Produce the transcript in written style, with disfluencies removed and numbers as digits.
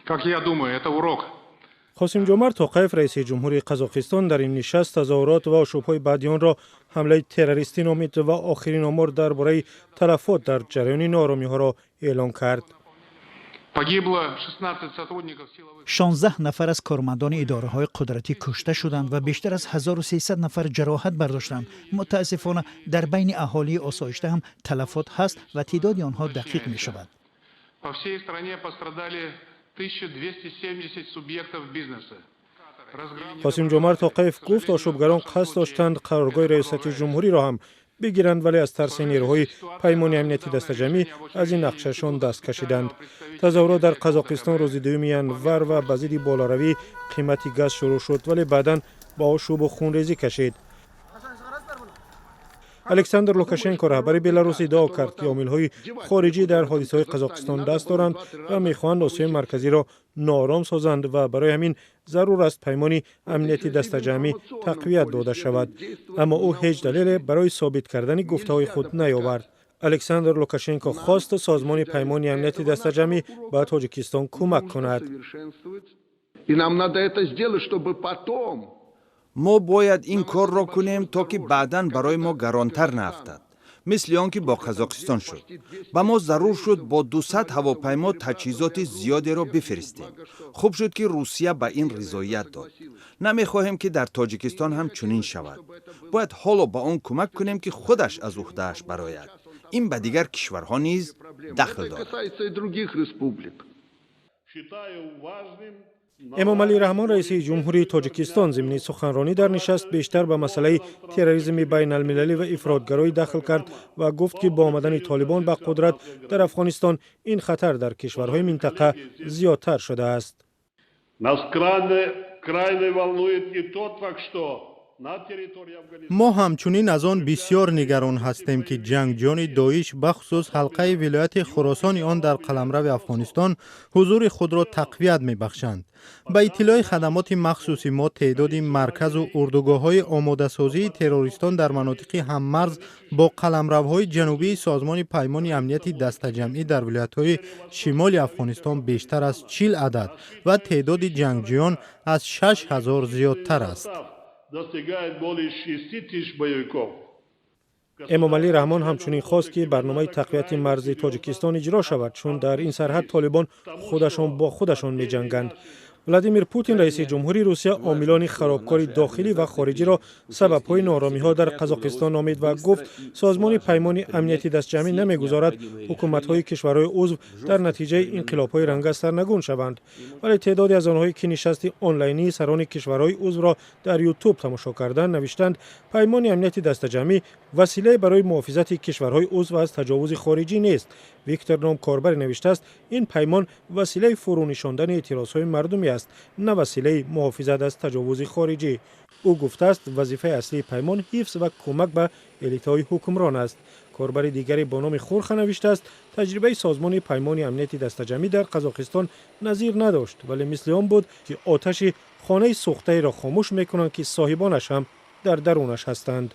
Как я думаю, это урок. قاسم جمعت توقیف رئیس جمهوری قزاقستان در این نشست تظاهرات و آشوب‌های بعدی آن را حمله تروریستی نامید و آخرین آمار درباره تلفات در جریان ناآرامی‌ها را اعلام کرد. 16 نفر از کارمندان اداره‌های قدرتی کشته شدند و بیشتر از 1300 نفر جراحت برداشتند. متاسفانه در بین اهالی آسایشته هم تلفات هست و تعداد آنها دقیق می‌شود. По всей стране пострадали 1270 субъектов бизнеса. قاسم جمعت توقیف گفت آشوبگران قصد داشتند قرارگاه ریاست جمهوری را هم بگیرند ولی از ترس نیروهای پیمان امنیتی دست جمعی از این نقششان دست کشیدند. تظاهرات در قزاقستان روز دوم ینور و به ضد بالاروی قیمت گاز شروع شد ولی بعداً با آشوب و خونریزی کشید. الکساندر لوکاشنکو رهبر بلاروس ادعا کرد که عامل‌های خارجی در حادثه‌های قزاقستان دست دارند و می‌خواهند آسیای مرکزی را ناآرام سازند و برای همین ضرور است پیمان امنیتی دست جمعی تقویت داده شود. اما او هیچ دلیل برای ثابت کردن گفته‌های خود نیاورد. الکساندر لوکاشنکو خواست سازمان پیمان امنیتی دست جمعی به تاجیکستان کمک کند. ما باید این کار را کنیم تا که بعداً برای ما گرانتر نیفتد. مثل آنکه با قزاقستان شد. با ما ضرور شد با 200 هواپیما تجهیزات زیادی را بفرستیم. خوب شد که روسیه به این رضایت داد. نمیخواهیم که در تاجیکستان هم چنین شود. باید حالا با آن کمک کنیم که خودش از عهده‌اش برآید. این به دیگر کشورها نیز دخل دارد. امامعلی رحمان رئیس جمهوری تاجیکستان ضمن سخنرانی در نشست بیشتر به مسئله تروریسم بین المللی و افراطگرایی دخل کرد و گفت که با آمدن طالبان به قدرت در افغانستان این خطر در کشورهای منطقه زیادتر شده است. ما همچنین از آن بسیار نگران هستیم که جنگجویان داعش بخصوص حلقه ولایت خراسان آن در قلمرو افغانستان حضور خود را تقویت می‌بخشند. با اطلاع خدمات مخصوصی ما تعداد مرکز و اردوگاه‌های آماده‌سازی تروریستان در مناطق هممرز با قلمروهای جنوبی سازمان پیمان امنیتی دست جمعی در ولایت‌های شمال افغانستان بیشتر از 40 عدد و تعداد جنگجویان از 6000 زیادتر است. امامعلی رحمان همچنین خواست که برنامه تقویت مرز تاجیکستان اجرا شود چون در این سرحد طالبان خودشان با خودشان می جنگند. ولادیمیر پوتین رئیس جمهوری روسیه عاملان خرابکار داخلی و خارجی را سبب‌های ناآرامی‌ها در قزاقستان نامید و گفت سازمان پیمان امنیتی دست جمعی نمی‌گذارد حکومت‌های کشورهای عضو در نتیجه انقلاب‌های رنگ سرنگون شوند. ولی تعدادی از آنهایی که نشست آنلاینی سران کشورهای عضو را در یوتیوب تماشا کردند نوشتند پیمان امنیتی دست جمعی وسیله برای محافظت کشورهای عضو از تجاوز خارجی نیست. ویکتور نام کاربر نوشته است این پیمان وسیله فرونشاندن اعتراضهای مردمی است نه وسیله محافظت از تجاوز خارجی. او گفته است وظیفه اصلی پیمان حفظ و کمک به الیت‌های حکمران است. کاربر دیگری با نام خورخه نوشته است تجربه سازمان پیمان امنیتی دست جمعی در قزاقستان نظیر نداشت ولی مثل آن بود که آتش خانه سوخته را خاموش میکنند که صاحبانش هم در درونش هستند.